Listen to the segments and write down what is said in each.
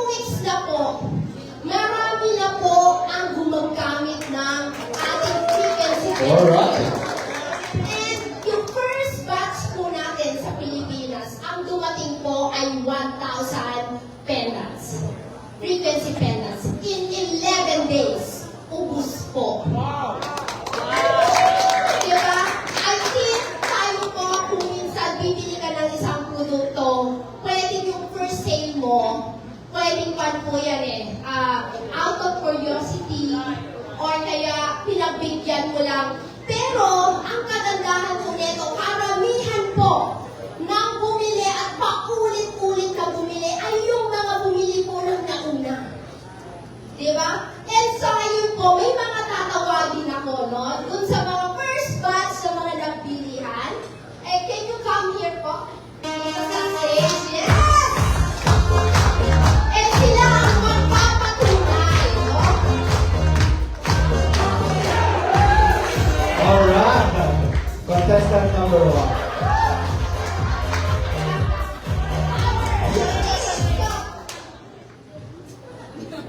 weeks na po, marami na po ang gumagamit ng ating frequency pendant. Alright. And yung first batch po natin sa Pilipinas, ang dumating po ay 1,000 pendants. Frequency pendants. In 11 days, ubus po. Wow. Diba? I think tayo po, kung minsan bibili ka ng isang produkto, pwedeng yung first sale mo, pwedeng pan po yan out of curiosity, or kaya pinagbigyan mo lang. Pero, ang kagandahan po nito, karamihan po nang bumili at paulit-ulit ka bumili ay yung mga bumili po ng nauna. Diba? And sa ngayon po, may mga tatawagin ako, no? Dun sa mga first batch sa mga nagbilihan. Can you come here po? Sa stage. Yes! And sila ang magpapatunay, no? Alright. Contestant number 1.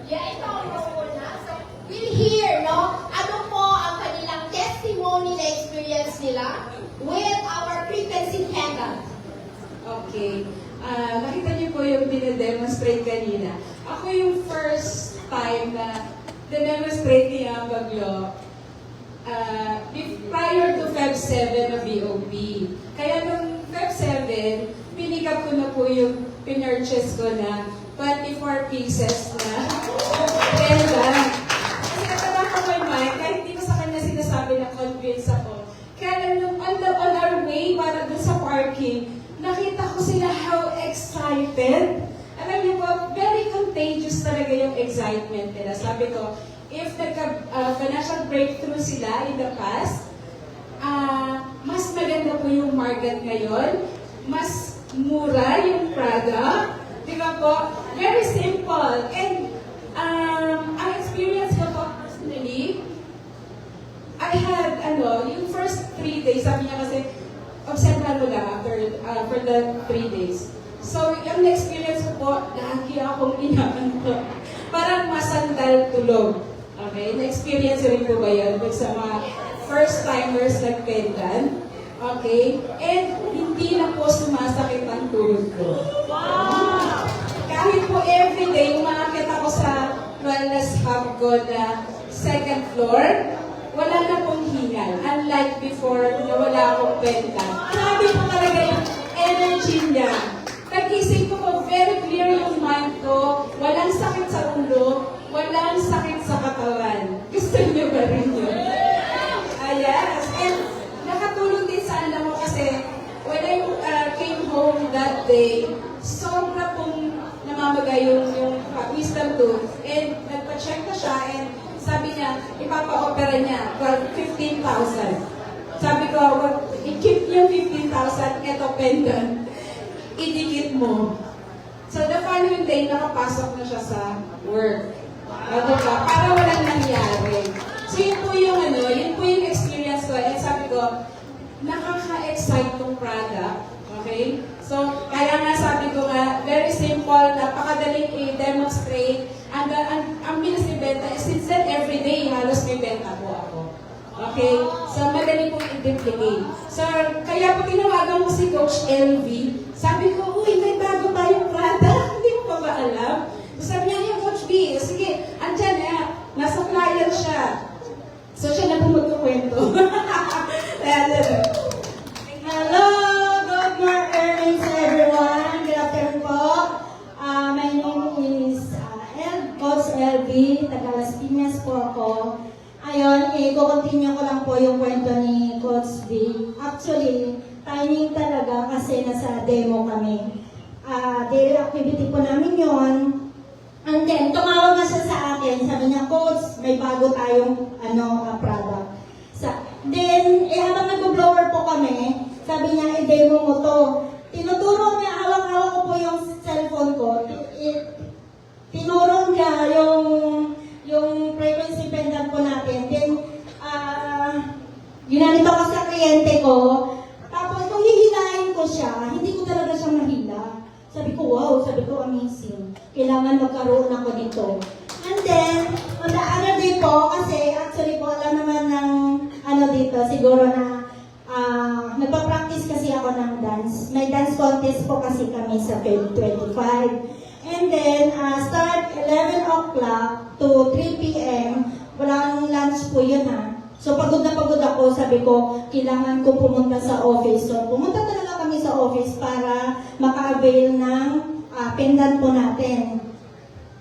Yeah, ito ang una. So, we'll hear, no? Ano po ang kanilang testimony na experience nila with our frequency pendant. Okay. Nakita niyo po yung dine-demonstrate kanina. Ako yung first time na dine-demonstrate ni Ang Baglo prior to Feb 7 of VOP. Kaya nung Feb 7, pinikap ko na po yung pinurchase ko na 24 pieces na pendant. Kasi natatak ko my mind, kahit hindi ko sa kanya sinasabi na convince ako. Kaya nung on our way para dun sa parking, nakita ko sila how excited. Alam niyo po, very contagious talaga yung excitement nila. Sabi ko, if nagka-financial breakthrough sila in the past, mas maganda po yung market ngayon, mas mura yung product, di ba po? Very simple. And ang experience ko po personally, I had, yung first 3 days, sabi niya kasi, observan mo lang for the 3 days. So, yung experience ko po, lagi akong inaantok. Parang masandal tulog. Okay? Na-experience rin po ba yun? Sa mga first-timers nag-pendant. Okay? And hindi na po sumasakit ang tulog ko. Wow! Kahit po everyday, umakit ako sa wellness hub ko na second floor, wala na pong hingal. Unlike before na wala akong pendant. Grabe po talaga yung energy niya. Nagising ko po, very clear yung mind ko. Walang sakit sa ulo, walang sakit sa katawan. Gusto niyo ba rin yun? Yes. And nakatulong din sa alam mo kasi when I came home that day, sobra pong namamagay yung wisdom tooth. And nagpa-check na siya and sabi niya, ipapa-opera niya for 15,000. Sabi ko, i-keep niyo 15,000, eto pendant. Idikit mo. So the following day, nakapasok na siya sa work. Diba? Para walang nangyari. So yun po yung experience ko. And sabi ko, nakaka-excite tong product. Okay? So, kaya nga sabi ko nga, very simple, napakadaling i-demonstrate. Ang bilis ni benta, since then every day, halos may benta po ako. Okay? So, madali pong i-duplicate. So, kaya po tinawagan ko si Coach LV. Sabi ko, uy, may bago tayong product. Hindi mo pa ba alam? So, sabi niya, yung Coach B, sige, andyan nasa flyer siya. So, siya na po magkukwento. Hello, good morning everyone. Good afternoon po. My name is Coach LB, taga Las Piñas po ako. Ayun, i-continue ko lang po yung kwento ni Coach B. Actually, timing talaga kasi nasa demo kami. Daily activity po namin yon. And then, tumawag na siya sa akin. Sabi niya, Coach, may bago tayong product. Then, habang nag-blower po kami, sabi niya, i-demo mo to. Tinuturo niya, hawak-hawak ko po yung cellphone ko. Tinuro niya yung frequency pendant po natin. Then, ginanito ko sa kliyente ko. Tapos, nung hihilahin ko siya, hindi ko talaga siya mahila. Sabi ko, wow, sabi ko, amazing. kailangan magkaroon ako nito. And then, on the other day po, kasi actually po, alam naman ng ano dito, siguro na nagpa-practice kasi ako ng dance. May dance contest po kasi kami sa Feb 25. And then, start 11 o'clock to 3 p.m. Walang lunch po yun ha. So, pagod na pagod ako. Sabi ko, kailangan ko pumunta sa office. So, pumunta talaga kami sa office para maka-avail ng pendant po natin.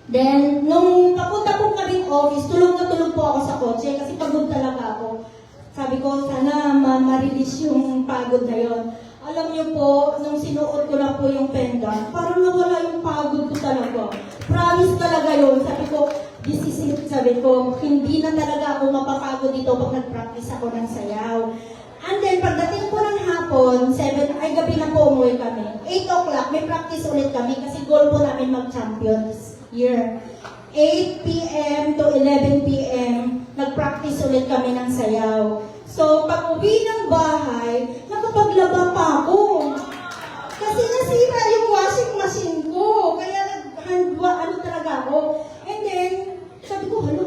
Then, nung papunta po kaming office, tulog na tulog po ako sa kotse kasi pagod talaga ako. Sabi ko, sana ma-release yung pagod na yon. Alam niyo po, nung sinuot ko na po yung pendant, parang nawala yung pagod ko talaga. Promise talaga yun. Sabi ko, this is it. Sabi ko, hindi na talaga ako mapapagod dito pag nag-practice ako ng sayaw. And then, pagdating po ng hapon, 7, ay gabi na po umuwi kami. 8 o'clock, may practice ulit kami kasi goal po namin mag-champions year. 8 p.m. to 11 p.m., nag-practice ulit kami ng sayaw. So, pag uwi ng bahay, nakapaglaba pa ako. Kasi nasira yung washing machine ko. Kaya ano talaga ako. And then, sabi ko, parang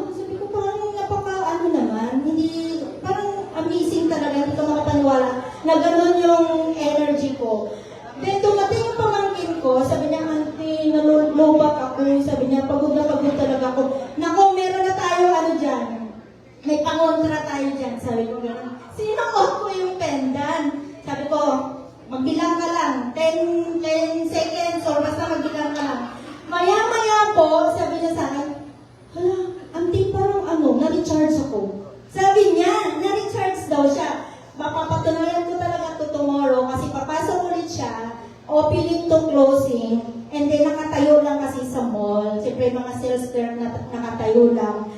parang amazing talaga, hindi ko makapaniwala na ganun yung energy ko. Then, dumating yung pamangkin ko, sabi niya, auntie, nalulobak ako. Sabi niya, pagod na pagod talaga ako. Nako, meron na tayo, dyan. May pangontra tayo dyan. Sabi ko, gano'n. Sinuot ko yung pendant. Sabi ko, magbilang ka lang. 10 seconds or basta magbilang ka lang. Maya-maya po, sabi niya sa akin, hala, auntie, parang na-recharge ako. Sabi niya, na-recharge daw siya. Mapapatunayan ko talaga to tomorrow kasi papasok ulit siya, opening to closing, and then nakatayo lang kasi sa mall. Siyempre, mga sales clerk na nakatayo lang.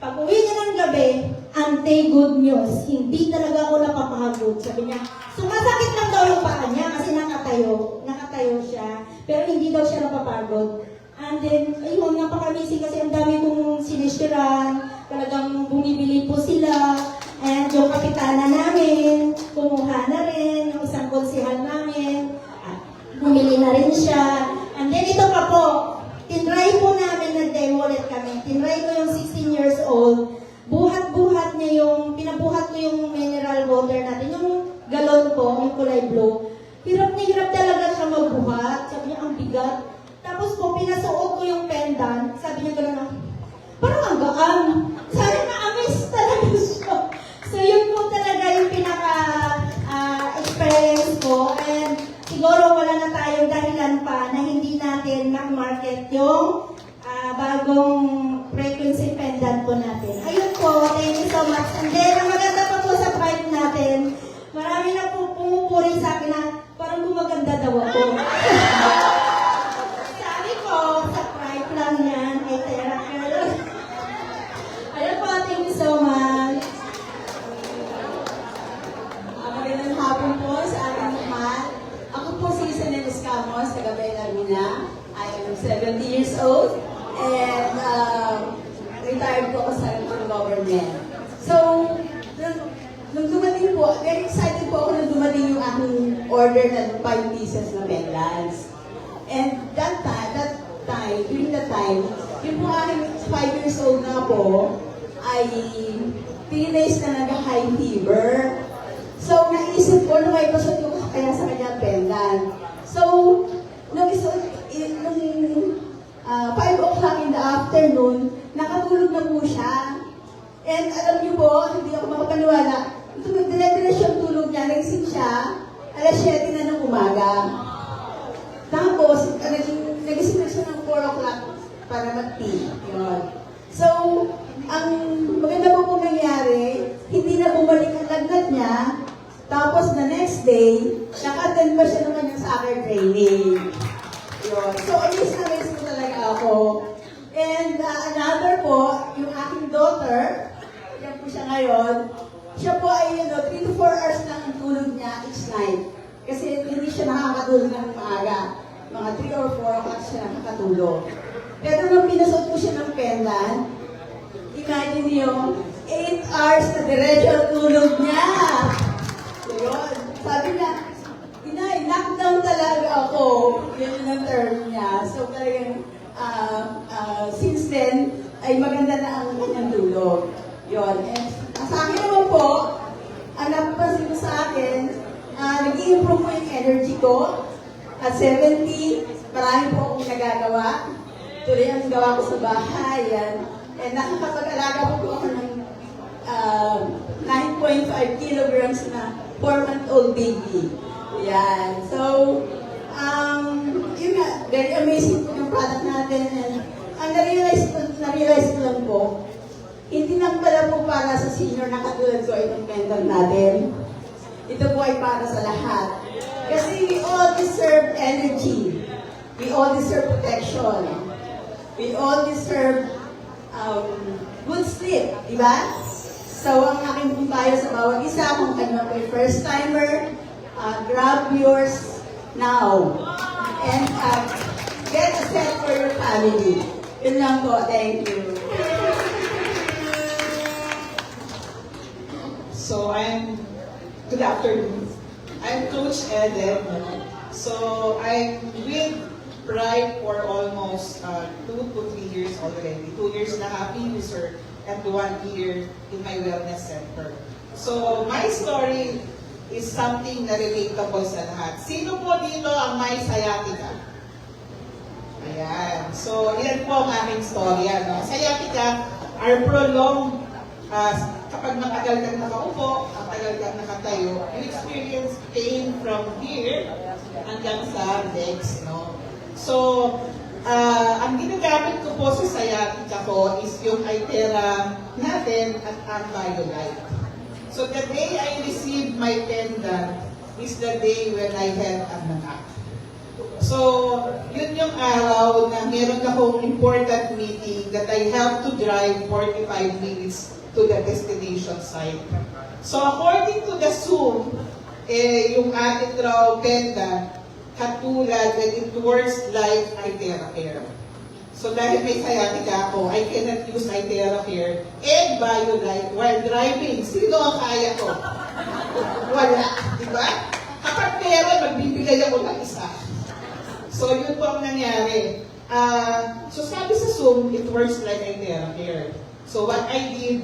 Pag uwi niya ng gabi, ante, good news. Hindi talaga ako napapagod. Sabi niya, sumasakit lang daw yung paa niya kasi nakatayo. Nakatayo siya. Pero hindi daw siya napapagod. And then, ayun, napaka-amazing kasi ang dami kong sinisiran. Talagang bumibili po sila. And yung kapitana namin, kumuha na rin. Yung isang konsihal namin, bumili na rin siya. And then, ito pa po, tinry po namin, nag-demo ulit kami. Tinry ko yung 16 years old. Buhat-buhat niya pinabuhat ko yung mineral water natin. Yung galon po, yung kulay blue. Hirap na hirap talaga siya magbuhat. Sabi niya, ang bigat. Tapos po, pinasuot ko yung pendant. Sabi niya gano'n, parang ang gaan. Sabi na, amaze talaga siya. So, yun po talaga yung pinaka-experience ko. And siguro wala na tayong dahilan pa na hindi natin ma-market yung bagong frequency pendant po natin. Ayun po, thank you so much. And then, ang maganda pa po sa Pride natin, marami na po pumupuri sa akin na parang gumaganda daw ako. Sabi ko, sa Pride lang yan, ay tera girl. Ayun po, thank you so much. Magandang hapon po sa ating lahat. Ako po si Sanel Escamos, taga Laguna. I am 70 years old and retired po ako sa local government. So, nung dumating po, very excited po ako nung dumating yung aking order na 5 pieces na pendants. And that time, during that time, yung po aking 5 years old na po, ay teenage na nag-high fever. So, naisip ko, nung may pasot ko kaya sa kanya pendant. So, nung 5 o'clock in the afternoon, nakatulog na po siya. And alam niyo po, hindi ako makapaniwala, dire-diretso yung tulog niya, nagising siya, alas 7 na ng umaga. Tapos, nagising na siya ng 4 o'clock para mag-tea. Yun. So, ang maganda po nangyari, hindi na bumalik ang lagnat niya. Tapos, the next day, naka-attend pa siya ng kanyang soccer training. Yun. So, ayos na po talaga ako. And another po, yung aking daughter, yan po siya ngayon, siya po ay 3 to 4 hours lang ang tulog niya each night. Kasi hindi siya nakakatulog ng maaga. Mga 3 or 4 o'clock siya nakakatulog. Pero nung pinasot po siya ng pendant, imagine niyo, 8 hours na diretso ang tulog niya. Yun. Sabi niya, Inay, knockdown talaga ako. Yun yung term niya. So talagang since then, ay maganda na ang kanyang tulog. Yun. And sa akin naman po, ang napapansin ko sa akin, nag-i-improve po yung energy ko. At 70, marami po akong nagagawa. Tuloy ang gawa ko sa bahay. Yan. And nakakapag-alaga po ako ng 9.5 kilograms na 4-month-old baby. Yan. So, yun nga, very amazing po yung product natin. And ang na-realize ko lang po, hindi lang pala po para sa senior na katulad ko itong pendant natin. Ito po ay para sa lahat. Kasi we all deserve energy. We all deserve protection. We all deserve good sleep, di ba? So, ang aking pong payo sa bawat isa, kung kayo po first timer, grab yours now. And get a set for your family. Yun lang po. Thank you. So good afternoon. I'm Coach Eden. So I'm with Pride for almost 2 to 3 years already. 2 years na happy user and 1 year in my wellness center. So my story is something na relatable sa lahat. Sino po dito ang may sciatica? Ayan. So yan po ang aking storya. No? Sciatica are prolonged kapag matagal kang nakaupo, matagal kang nakatayo, you experience pain from here hanggang sa legs, no? So, ang ginagamit ko po sa sciatica ko is yung Itera natin at ang BioLite. So, the day I received my pendant is the day when I had an attack. So, yun yung araw na meron akong important meeting that I have to drive 45 minutes to the destination site. So according to the Zoom, yung ating raw pendant, katulad and it works like Itera Care. So dahil may sciatica ako, I cannot use Itera Care and BioLite while driving. Sino ang kaya ko? Wala, di ba? Kapag meron, magbibigay ako ng isa. So yun po ang nangyari. So sabi sa Zoom, it works like Itera Care. So what I did,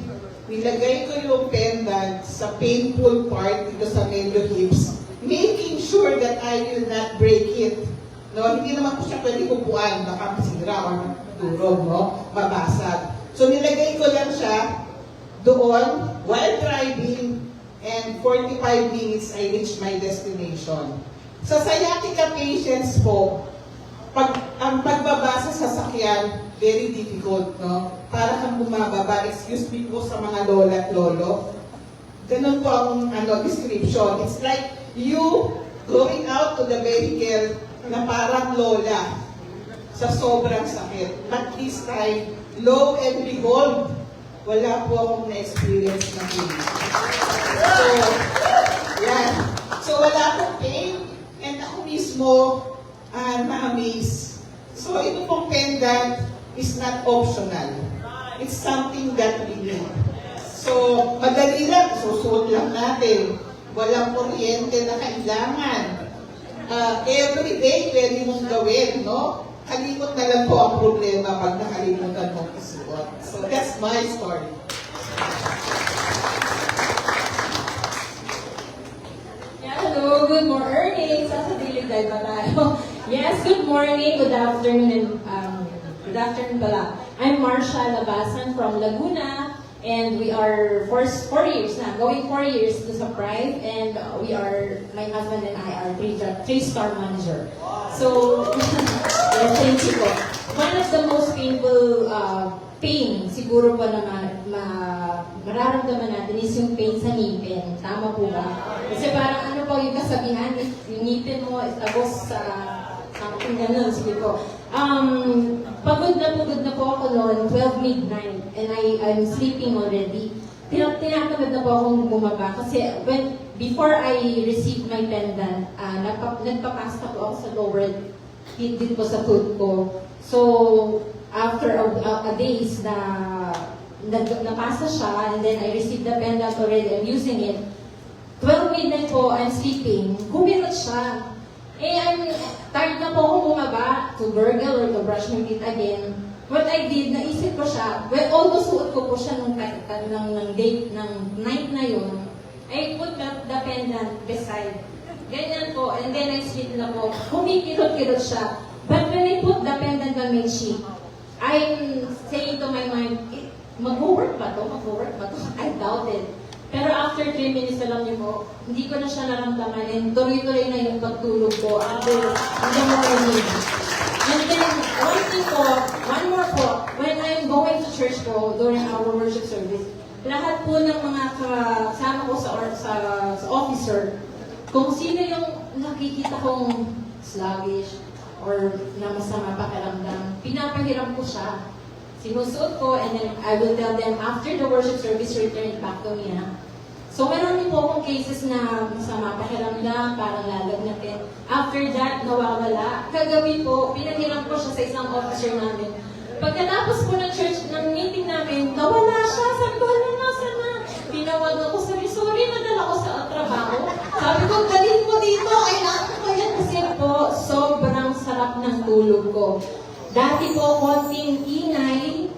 nilagay ko yung pendant sa painful part dito sa medyo hips, making sure that I will not break it. No, hindi naman po siya pwede kupuan, baka masira o durog, no? Mabasag. So nilagay ko lang siya doon while driving and 45 minutes I reached my destination. Sa sciatica patients po, ang pagbaba sa sasakyan, very difficult, no? Para kang bumababa, excuse me po sa mga lola at lolo. Ganun po ang description. It's like you going out to the vehicle na parang lola sa sobrang sakit. But this time, lo and behold, wala po akong na-experience na pain. So, yan. So, wala akong pain and ako mismo na-amaze. So, ito pong pendant is not optional. It's something that we need. So, madali lang, susuot lang natin. Walang kuryente na kailangan. Every day, pwede mong gawin, no? Kalimot na lang po ang problema pag nakalimutan mong isuot. So, that's my story. Yeah, hello, good morning. Sasabilig tayo ba tayo? Yes, good morning, good afternoon, good afternoon pala. I'm Marcia Labasan from Laguna, and we are 4 years na, going 4 years to sa Pride, and we are, my husband and I are 3-star manager. So, yes, thank you po. One of the most painful pain, siguro po na mararamdaman natin is yung pain sa ngipin. Tama po ba? Kasi parang ano po yung kasabihan, yung ngipin mo is agos sa something ganun, sige po. Pagod na po ako noon, 12 midnight, and I'm sleeping already. Tinatamad na po akong bumaba kasi before I received my pendant, nagpapasta po ako sa lower dito po sa foot ko. So, after a days na napasa siya, and then I received the pendant already, I'm using it. 12 midnight po, I'm sleeping, humirot siya. I'm tired na po ako bumaba to burgle or to brush my teeth again. What I did, naisip ko siya, well, although suot ko po siya ng date, ng night na yun, I put the pendant beside. Ganyan po, and then I sleep na po. Humikilot-kilot siya. But when I put the pendant on my cheek, I'm saying to my mind, mag-work ba to? Mag-work ba to? I doubt it. Pero after 3 minutes, alam niyo po, hindi ko na siya naramdaman and tuloy-tuloy na yung pagtulog ko until the morning. And then, one more po, when I'm going to church po during our worship service, lahat po ng mga kasama ko sa officer, kung sino yung nakikita kong sluggish or na masama pakiramdam, pinapahiram ko siya. Sinusuot ko and then I will tell them after the worship service, return it back to me. So marami po akong cases na masama pakiramdam, parang lalagnatin. After that, nawawala. Kagabi po, pinahiram ko siya sa isang officer namin. Pagkatapos po ng church, ng meeting namin, nawala siya. Sabi ko, ano nasa na? Tinawag ako, sorry, nadala ko sa trabaho. Sabi ko, dalhin mo dito, kailangan ko yan. Kasi po, sobrang sarap ng tulog ko. Dati po, konting ingay,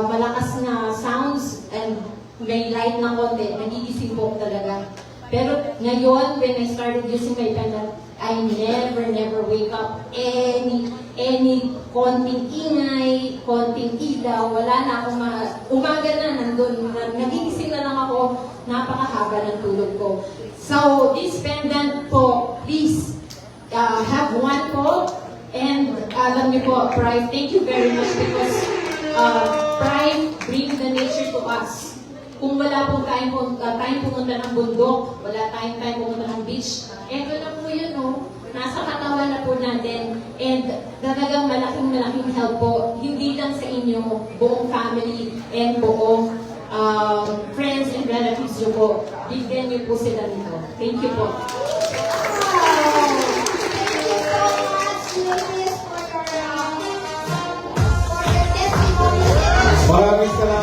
malakas na sounds, and may light na konti, nagigising po talaga. Pero ngayon, when I started using my pendant, I never wake up any konting ingay, konting ilaw, wala na akong umaga na nandun, nagigising na lang ako, napakahaba ng tulog ko. So, this pendant po, please, have one po, and alam niyo po, Pride, thank you very much because Pride brings the nature to us. Kung wala pong time pumunta ng bundok, wala tayong time pumunta ng beach, eto na po yun, no? Nasa katawan na po natin, and talagang malaking help po, hindi lang sa inyo, buong family, and buong friends and relatives nyo po. Bigyan niyo po sila nito. Thank you po. Maraming salamat.